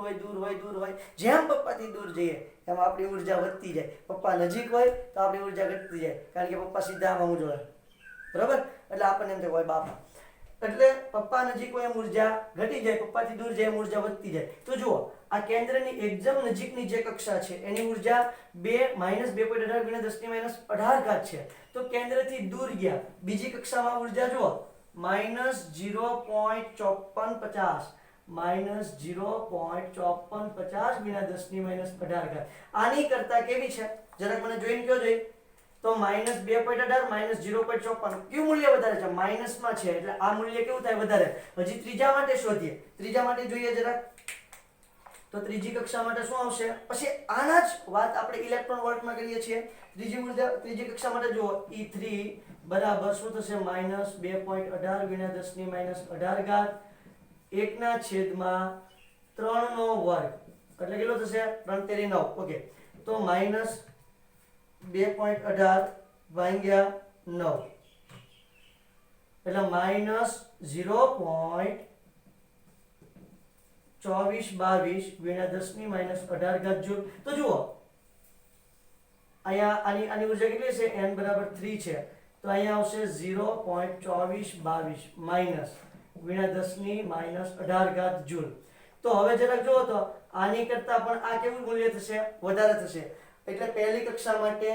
હોય. જેમ પપ્પાથી દૂર જઈએ એમ આપણી ઉર્જા વધતી જાય. પપ્પા નજીક હોય તો આપણી ઉર્જા ઘટતી જાય, કારણ કે પપ્પા સીધા આમાં ઉજળે, બરાબર. એટલે આપણને એમ થાય હોય બાપા, એટલે પપ્પા નજીક હોય એમ ઉર્જા ઘટી જાય, પપ્પાથી દૂર જાય એમ ઉર્જા વધતી જાય. તો જુઓ, આ કેન્દ્રની એકદમ નજીકની જે કક્ષા છે એની ઉર્જા -2.18 ગુણ્યા 10⁻18 છે. તો કેન્દ્રથી દૂર ગયા, બીજી કક્ષામાં ઉર્જા જુઓ -0.5450 -0.5450 ગુણ્યા 10⁻18. આની કરતા કેવી છે જરાક મને જોઈને કયો જોઈએ? તો -2.18 -0.54 કયું મૂલ્ય વધારે છે? માઇનસમાં છે, એટલે આ મૂલ્ય કેવું થાય? વધારે. હજી ત્રીજા માટે શોધીએ. ત્રીજા માટે જોઈએ જરાક. તો ત્રીજી કક્ષા માટે શું આવશે? પછી આના જ વાત આપણે ઇલેક્ટ્રોન વોલ્ટમાં કરીએ છીએ. ત્રીજી કક્ષા માટે જુઓ, E3 બરાબર શું થશે? -2.18 ગુણ્યા 10⁻18 1/3 નો વર્ગ, એટલે કેટલો થશે? 3 તેરી 9. ઓકે. તો 2.18 ભાગ્યા 9 એટલે -0.2422 ગુણ્યા 10 ની -18 ઘાત જૂલ. તો જુઓ અહીંયા આની ઉર્જા કેટલી છે? n બરાબર 3 છે, તો અહીંયા આવશે 0.2422 માઈનસ ગુણ્યા 10 ની -18 ઘાત જૂલ. તો હવે જરાક જુઓ તો આની કરતા પણ આ કેવું મૂલ્ય થશે? વધારે થશે. એટલે પહેલી કક્ષા માટે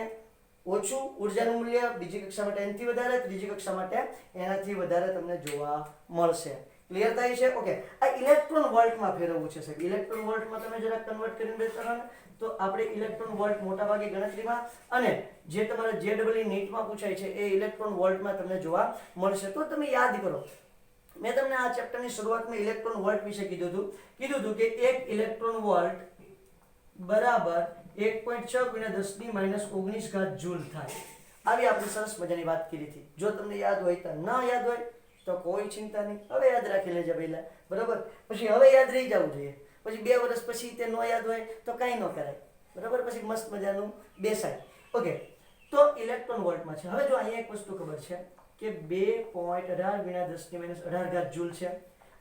ઓછું ઉર્જાનું મૂલ્ય, બીજી કક્ષા માટે એનાથી વધારે, ત્રીજી કક્ષા માટે એનાથી વધારે તમને જોવા મળશે. ક્લિયર થાય છે? ઓકે. આ ઇલેક્ટ્રોન વોલ્ટમાં ફેરવવું છે સાહેબ. ઇલેક્ટ્રોન વોલ્ટમાં તમે જરા કન્વર્ટ કરીને બેસતા ને તો આપણે ઇલેક્ટ્રોન વોલ્ટ મોટાભાગે ગણતરીમાં અને જે તમારા JEE નીટમાં પૂછાય છે એ ઇલેક્ટ્રોન વોલ્ટમાં તમને જોવા મળશે. તો તમે યાદ કરો, મેં તમને આ ચેપ્ટરની શરૂઆતમાં ઇલેક્ટ્રોન વોલ્ટ વિશે કીધું હતું કે 1 ઇલેક્ટ્રોન વોલ્ટ બરાબર 1.6 ગુણ્યા 10 ની -19 ઘાત જૂલ થાય. આવી આપણે સરસ મજાની વાત કરી હતી. જો તમને યાદ હોય તો, ન યાદ હોય તો કોઈ ચિંતા નહીં, હવે યાદ રાખી લેજો પહેલા, બરાબર? પછી હવે યાદ રહી જવું જોઈએ. પછી 2 વર્ષ પછી તે ન યાદ હોય તો કાંઈ ન કરાય, બરાબર? પછી મસ્ત મજાનું બેસાય. ઓકે, તો ઇલેક્ટ્રોન વોલ્ટમાં છે. હવે જો અહીંયા એક વસ્તુ ખબર છે કે 2.18 ગુણ્યા 10 ની -18 ઘાત જૂલ છે.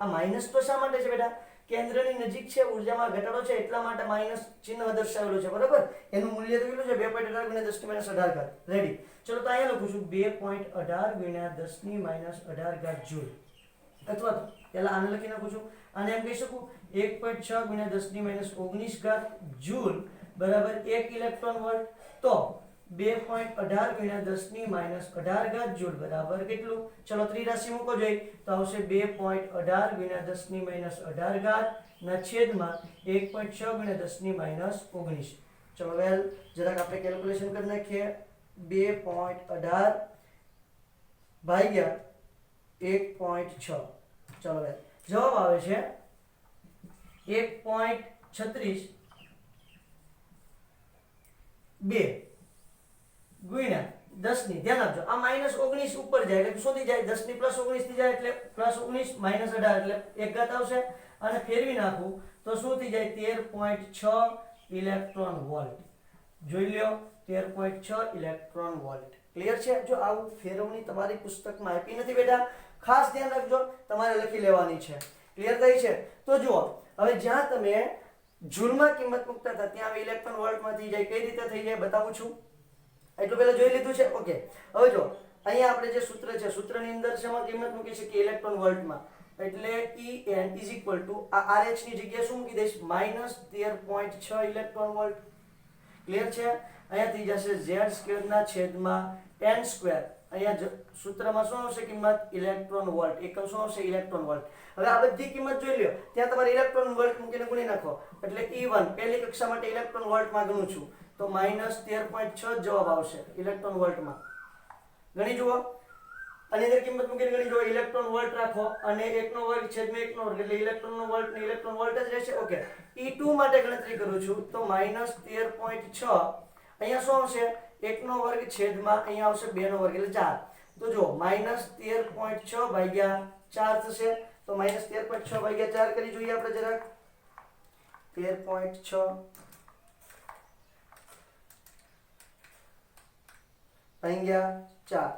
આ માઇનસ તો શા માટે છે બેટા? કેન્દ્રની નજીક છે, ઉર્જામાં ઘટાડો છે, એટલા માટે માઈનસ ચિહ્ન દર્શાવેલું છે, બરાબર? એનું મૂલ્ય તો કેટલું છે? 2.18 ગુણ્યા 10 ની -18 ઘાત. રેડી? ચલો તો અહીંયા લખું છું 2.18 ગુણ્યા 10 ની -18 ઘાત જૂલ. અથવા તો પહેલા આને લખી નાખું છું. આને એમ કહી શકું 1.6 ગુણ્યા 10 ની -19 ઘાત જૂલ બરાબર 1 ઇલેક્ટ્રોન વોલ્ટ. તો 2.18 ગુણ્યા 10 ની -18 ઘાત જૂલ બરાબર કેટલું? ચલો ત્રિરાશિ મૂકો જોઈએ તો આવશે 2.18 ગુણ્યા 10 ની -18 ઘાત ના છેદમાં 1.6 ગુણ્યા 10 ની -19. ચલો વેલ જરાક આપણે કેલ્ક્યુલેશન કરી નાખીએ. 2.18 ભાગ્યા 1.6. ચલો વેલ જવાબ આવે છે 1.36 2 ગુણ્યા 10 ની, ધ્યાન આપજો આ -19 ઉપર જાય એટલે શું થઈ જાય? 10 ની +19 થઈ જાય એટલે +19 -18 એટલે 1 ઘાત આવશે અને ફેરવી નાખું તો શું થઈ જાય? 13.6 ઇલેક્ટ્રોન વોલ્ટ. જોઈ લ્યો 13.6 ઇલેક્ટ્રોન વોલ્ટ. ક્લિયર છે? જો આવું ફેરવણી તમારી પુસ્તકમાં આપી નથી બેટા, ખાસ ધ્યાન રાખજો, તમારે લખી લેવાની છે. ક્લિયર થઈ છે? તો જુઓ હવે જ્યાં તમે જૂલમાં કિંમત મૂકતા હતા ત્યાં હવે ઇલેક્ટ્રોન વોલ્ટમાં થઈ જાય. કઈ રીતે થઈ જાય બતાવું છું. એટલું પહેલા જોઈ લીધું છે. ઓકે, હવે જો અહીંયા આપણે જે સૂત્ર છે, સૂત્રની અંદર શેમાં કિંમત મૂકી શકીએ? ઇલેક્ટ્રોન વોલ્ટમાં. એટલે En = આ RH ની જગ્યાએ શું મૂકી દઈશ? -13.6 ઇલેક્ટ્રોન વોલ્ટ. ક્લિયર છે? અહીંયા થઈ જશે Z² ના છેદમાં n². અહીંયા સૂત્રમાં શું આવશે કિંમત? Electron volt. એકમ શું આવશે? Electron volt. હવે આ બધી કિંમત જોઈ લ્યો, ત્યાં તમારે ઇલેક્ટ્રોન વોલ્ટ મૂકીને ગુણી નાખો એટલે E1 પહેલી કક્ષા માટે ઇલેક્ટ્રોન વોલ્ટમાં ગણું છું તો -13.6 જવાબ આવશે ઇલેક્ટ્રોન વોલ્ટમાં. ગણી જુઓ, આની અંદર કિંમત મૂકીને ગણી જુઓ. ઇલેક્ટ્રોન વોલ્ટ રાખો અને 1/2 છેદમાં 1/2 એટલે ઇલેક્ટ્રોનનો વોલ્ટ ને ઇલેક્ટ્રોન વોલ્ટ જ રહેશે. ઓકે, E2 માટે ગણતરી કરું છું તો -13.6 અહીંયા શું આવશે? 1/2 છેદમાં અહીંયા આવશે 2/2 એટલે 4. તો જો -13.6 ભાગ્યા 4 થશે તો -13.6 ભાગ્યા 4 કરી જોઈએ આપણે જરાક. 13.6 ભાગ્યા 4.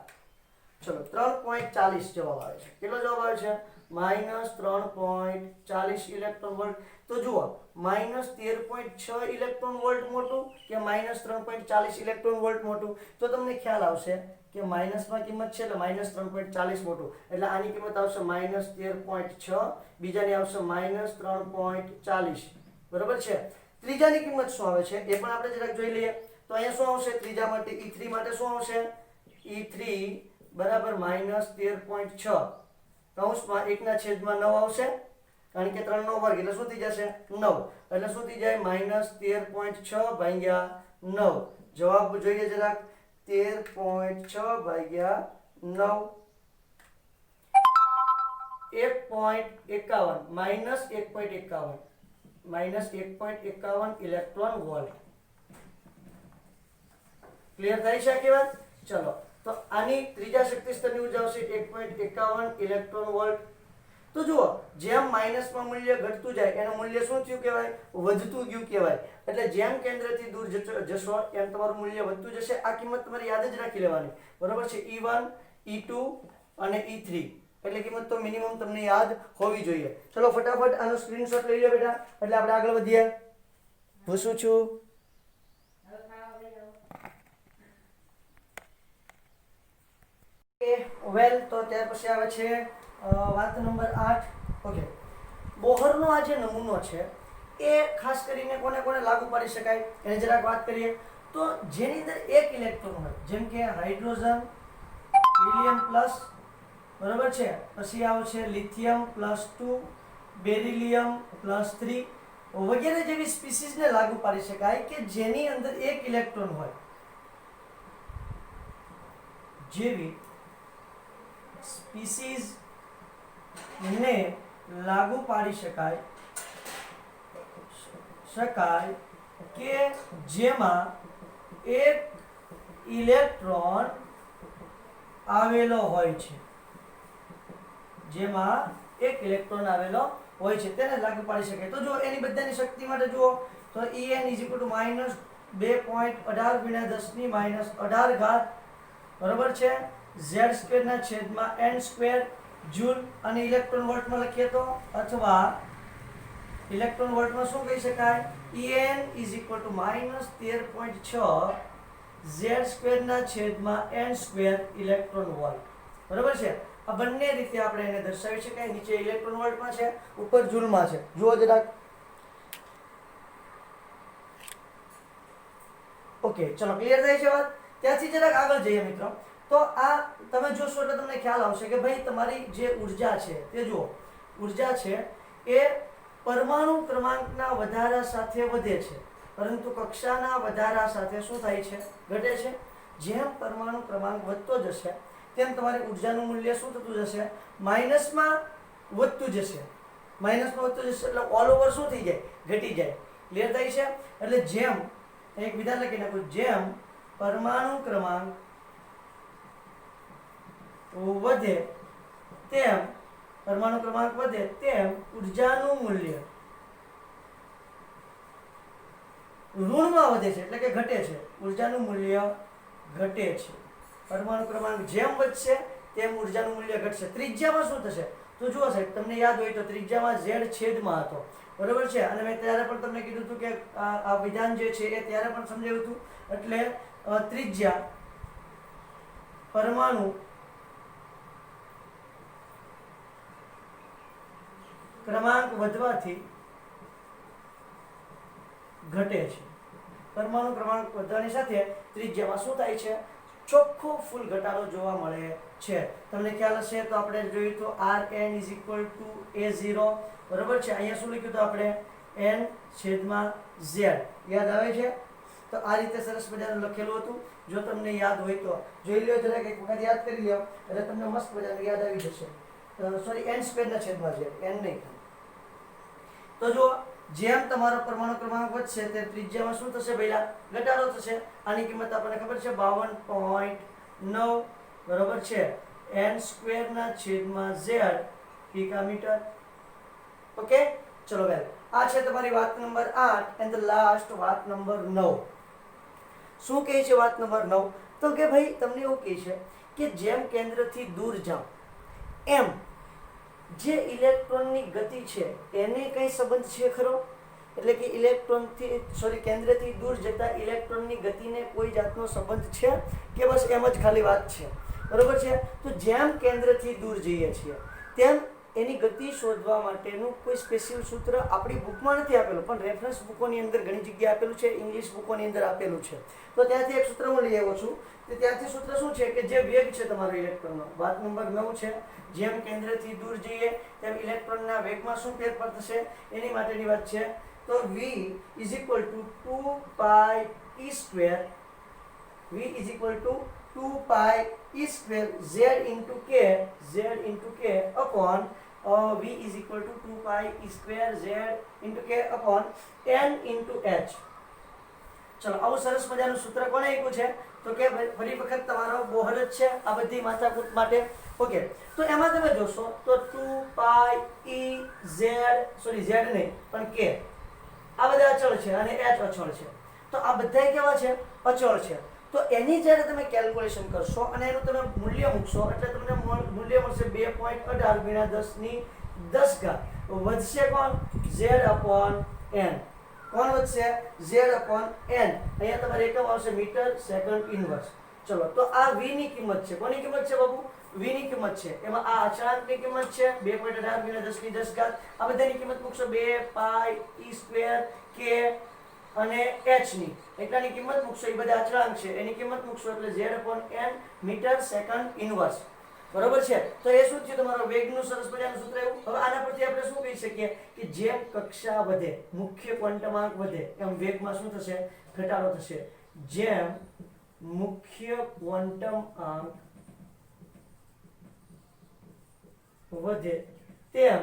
ચલો 3.40 જવાબ આવે છે. કેટલો જવાબ આવે છે? -3.40 ઇલેક્ટ્રોન વોલ્ટ. તો જુઓ -13.6 ઇલેક્ટ્રોન વોલ્ટ મોટું કે -3.40 ઇલેક્ટ્રોન વોલ્ટ મોટું? તો તમને ખ્યાલ આવશે કે માઇનસમાં કિંમત છે એટલે -3.40 મોટું. એટલે આની કિંમત આવશે -13.6, બીજાની આવશે -3.40. બરોબર છે? ત્રીજાની કિંમત શું આવે છે એ પણ આપણે જરાક જોઈ લઈએ. તો અહીંયા શું આવશે? ત્રીજા માટે E3 માટે શું આવશે? E3 બરાબર -13.6 કૌંસમાં 1/9 આવશે કારણ કે 3/2 એટલે શું થઈ જશે? 9. એટલે શું થઈ જાય? -13.6 ભાગ્યા 9. જવાબ જોઈએ જરાક. 13.6 ભાગ્યા 9 -1.51 ઇલેક્ટ્રોન વોલ્ટ. ક્લિયર થાય છે આ વાત? ચલો તો આની ત્રીજા શક્તિ સ્તરની ઉર્જા આવશે 1.51 ઇલેક્ટ્રોન વોલ્ટ. તો જુઓ જેમ માઇનસમાં મૂલ્ય ઘટતું જાય એનું મૂલ્ય શું થયું કહેવાય, વધતું ગયું કહેવાય. એટલે જેમ કેન્દ્રથી દૂર જશો એમ તમારું મૂલ્ય વધતું જશે. આ કિંમત તમારે યાદ જ રાખી લેવાની, બરોબર છે. E1 E2 અને E3 એટલે કિંમત તો મિનિમમ તમને યાદ હોવી જોઈએ. ચલો ફટાફટ આનો સ્ક્રીનશોટ લઈ લો બેટા, એટલે આપણે આગળ વધીએ. પૂછું છું વેલ, તો ત્યાર પછી આવે છે વાત નંબર 8. ઓકે, બોહરનો આ જે નમૂનો છે એ ખાસ કરીને કોને કોને લાગુ પાડી શકાય એને જરાક વાત કરીએ. તો જેની અંદર એક ઇલેક્ટ્રોન હોય, જેમ કે હાઇડ્રોજન, હિલિયમ પ્લસ, બરાબર છે, પછી આવશે લિથિયમ +2, બેરિલિયમ +3 વગેરે જેવી સ્પીસીઝને લાગુ પાડી શકાય કે જેની અંદર એક ઇલેક્ટ્રોન હોય. જેવી સ્પીસીઝ ને લાગુ પાડી શકાય કે જેમાં એક ઇલેક્ટ્રોન આવેલો હોય છે, જેમાં એક ઇલેક્ટ્રોન આવેલો હોય છે તેને લાગુ પાડી શકાય. તો જો એની બધાની શક્તિ માટે જુઓ તો En = -2.18 × 10⁻18 બરાબર છે, Z² ના છેદમાં n² જૂલ. અને ઇલેક્ટ્રોન વોલ્ટમાં લખીએ તો, અથવા ઇલેક્ટ્રોન વોલ્ટમાં શું કહી શકાય, En = -13.6 Z² ના છેદમાં n² ઇલેક્ટ્રોન વોલ્ટ, બરાબર છે. આ બંને રીતે આપણે એને દર્શાવી શકાય. નીચે ઇલેક્ટ્રોન વોલ્ટમાં છે, ઉપર જૂલમાં છે. જુઓ જરાક. ઓકે, ચલો ક્લિયર થાય છે વાત. ત્યાંથી જરાક આગળ જઈએ મિત્રો. તો આ તમે જોશો એટલે તમને ખ્યાલ આવશે કે ભાઈ તમારી જે ઉર્જા છે તે જુઓ, ઉર્જા છે એ પરમાણુ ક્રમાંકના વધારા સાથે વધે છે, પરંતુ કક્ષાના વધારા સાથે શું થાય છે, ઘટે છે. જેમ પરમાણુ ક્રમાંક વધતો જશે તેમ તમારી ઉર્જાનું મૂલ્ય શું થતું જશે, માઇનસમાં વધતું જશે. માઇનસમાં વધતું જશે એટલે ઓલ ઓવર શું થઈ જાય, ઘટી જાય. ક્લિયર થાય છે. એટલે જેમ એક વિધાન લખી નાખું, જેમ પરમાણુ ક્રમાંક વધે તેમ ઉર્જાનું મૂલ્ય ઋણમાં વધે છે, એટલે કે ઘટે છે. ઉર્જાનું મૂલ્ય ઘટે છે. પરમાણુ ક્રમાંક જેમ વધશે તેમ ઉર્જાનું મૂલ્ય ઘટશે. ત્રિજ્યામાં શું થશે, તો જુઓ સાહેબ, તમને યાદ હોય તો ત્રિજ્યામાં Z છેદમાં હતો, બરોબર છે. અને મેં ત્યારે પણ તમને કીધું હતું કે આ વિધાન જે છે એ ત્યારે પણ સમજાવ્યું હતું. એટલે ત્રિજ્યા પરમાણુ ક્રમાંક વધવાથી ઘટે છે. પરમાણુ ક્રમાંક વધવાની સાથે ત્રિજ્યામાં શું થાય છે, ચોખ્ખો ફૂલ ઘટાડો જોવા મળે છે. તમને ખ્યાલ હશે તો આપણે જોયું તો Rn = A0, બરોબર છે. અહીંયા શું લખ્યું હતું આપણે, n/z. યાદ આવે છે. તો આ રીતે સરસ મજાનું લખેલું હતું. જો તમને યાદ હોય તો જોઈ લો, જરાક એક વખત યાદ કરી લો એટલે તમને મસ્ત મજાનું યાદ આવી જશે. સોરી, n² ના છેદમાં છે, n નહીં. તો જો જેમ તમારો પરમાણુ ક્રમાંક વધશે તેમ ત્રિજ્યામાં શું થશે ભઈલા, ઘટાડો થશે. આની કિંમત આપણને ખબર છે 52.9, બરોબર છે, n² ના છેદમાં z પિકામીટર. ઓકે, ચલો વેલ, આ છે તમારી વાત નંબર 8 એન્ડ ધ લાસ્ટ વાત નંબર 9. શું કહે છે વાત નંબર 9? તો કે ભાઈ તમને એવું કહે છે કે જેમ કેન્દ્રથી દૂર જાઓ એમ જે ઇલેક્ટ્રોનની ગતિ છે એને કઈ સંબંધ છે ખરો? એટલે કે કેન્દ્રથી દૂર જતા ઇલેક્ટ્રોનની ગતિને કોઈ જાતનો સંબંધ છે કે બસ એમ જ ખાલી વાત છે, બરોબર છે. તો જેમ કેન્દ્રથી દૂર જઈએ છીએ તેમ એની ગતિ શોધવા માટેનું કોઈ સ્પેશિયલ સૂત્ર આપણી બુકમાં નથી આપેલું, પણ રેફરન્સ બુકોની અંદર ઘણી જગ્યાએ આપેલું છે, ઇંગ્લિશ બુકોની અંદર આપેલું છે. તો ત્યાંથી એક સૂત્ર હું લઈ આવ્યો છું. તો ત્યાંથી સૂત્ર શું છે કે જે વેગ છે તમારો ઇલેક્ટ્રોનનો, વાત નંબર 9 છે, જેમ કેન્દ્રથી દૂર જઈએ તેમ ઇલેક્ટ્રોનના વેગમાં શું ફેરફાર થશે એની માટેની વાત છે. તો v = 2πe², v = 2πe² z × k upon v = 2πe² z × k upon n × h. ચલો આવું સરસ મજાનું સૂત્ર કોણે આપ્યું છે તો કે ફરી વખત તમારો બોહર જ છે આ બધી માથાકૂટ માટે. ઓકે, તો એમાં તમે જોશો તો 2 પાઈ ઈ ઝેડ, સોરી ઝેડ નહીં પણ કે, આ બધા અચળ છે અને h અચળ છે. તો આ બધા કેવા છે? અચળ છે. તો એની જ્યારે તમે કેલ્ક્યુલેશન કરશો અને એનું તમે મૂલ્ય મૂકશો એટલે તમને મૂલ્ય મળશે 2.18 ગુણ્યા 10 ની 10 ઘાત. વધશે કોણ? z upon n. કોણ વધશે? z upon n. અહીંયા તમારે એકમ આવશે મીટર સેકન્ડ ઇન્વર્સ. ચલો, તો આ v ની કિંમત છે. કોની કિંમત છે બાબુ? v ની કિંમત છે. એમાં આ અચળાંકની કિંમત છે 2.18 ગુણ્યા 10 ની 10 ઘાત. આ બધાની કિંમત મૂકશો 2 પાઈ e સ્ક્વેર k અને h ની એટલાની કિંમત મૂકશો. એ બધા અચળાંક છે એની કિંમત મૂકશો એટલે z upon n metre second inverse. બરોબર છે? તો એ શું થયું? તમારો વેગનું સરસ મજાનું સૂત્ર એવું. હવે આના પરથી આપણે શું કહી શકીએ કે જેમ કક્ષા વધે, મુખ્ય ક્વોન્ટમાંક વધે, એમ વેગમાં શું થશે? ઘટાડો થશે. જેમ મુખ્ય ક્વોન્ટમાંક વધે તેમ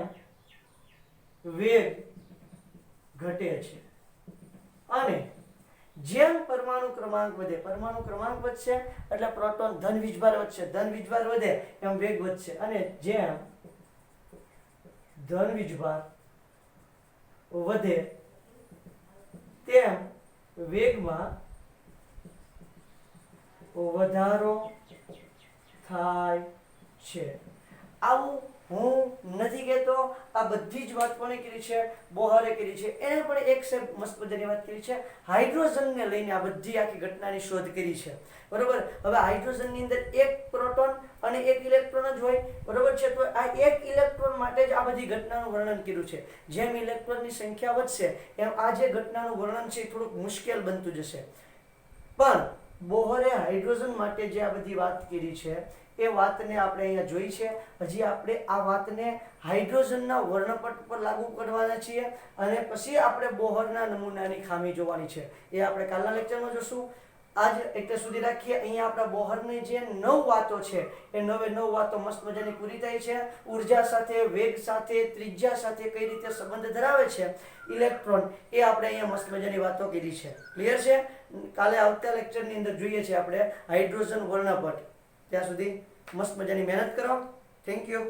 વેગ ઘટે છે. અને જેમ પરમાણુ ક્રમાંક વધે, પરમાણુ ક્રમાંક વધશે એટલે પ્રોટોન ધન વીજભાર વધશે, ધન વીજભાર વધે એમ વેગ વધશે. અને જેમ ધન વીજભાર વધે તેમ વેગમાં વધારો થાય છે. આવું હું નથી કહેતો, આ બધી જ વાત કોને કરી છે? બોહરે કરી છે. એને પણ એક છે મસ્ત મજાની વાત કરી છે, હાઇડ્રોજનને લઈને આ બધી આખી ઘટનાની શોધ કરી છે. બરોબર? હવે હાઇડ્રોજનની અંદર એક પ્રોટોન અને એક ઇલેક્ટ્રોન જ હોય. બરોબર છે? તો આ એક ઇલેક્ટ્રોન માટે જ આ બધી ઘટનાનું વર્ણન કર્યું છે. જેમ ઇલેક્ટ્રોનની સંખ્યા વધશે એમ આ જે ઘટનાનું વર્ણન છે એ થોડુંક મુશ્કેલ બનતું જશે. પણ બોહરે હાઇડ્રોજન માટે જે આ બધી વાત કરી છે એ વાતને આપણે અહીંયા જોઈ છે. હજી આપણે આ વાતને હાઇડ્રોજનના વર્ણપટ પર લાગુ કરવાના છીએ અને પછી આપણે બોહરના નમૂનાની ખામી જોવાની છે. એ આપણે કાલના લેક્ચરમાં જોશું. આજ એટલે સુધી રાખીએ. અહીંયા આપણા બોહરની જે 9 વાતો છે એ 9 વાતો મસ્ત મજાની પૂરી થઈ છે. ઉર્જા સાથે, વેગ સાથે, ત્રિજ્યા સાથે કઈ રીતે સંબંધ ધરાવે છે ઇલેક્ટ્રોન, એ આપણે અહીંયા મસ્ત મજાની વાતો કરી છે. ક્લિયર છે? કાલે આવતા લેક્ચરની અંદર જોઈએ છે આપણે હાઇડ્રોજન વર્ણપટ. ત્યાં સુધી મસ્ત મજાની મહેનત કરો. Thank you.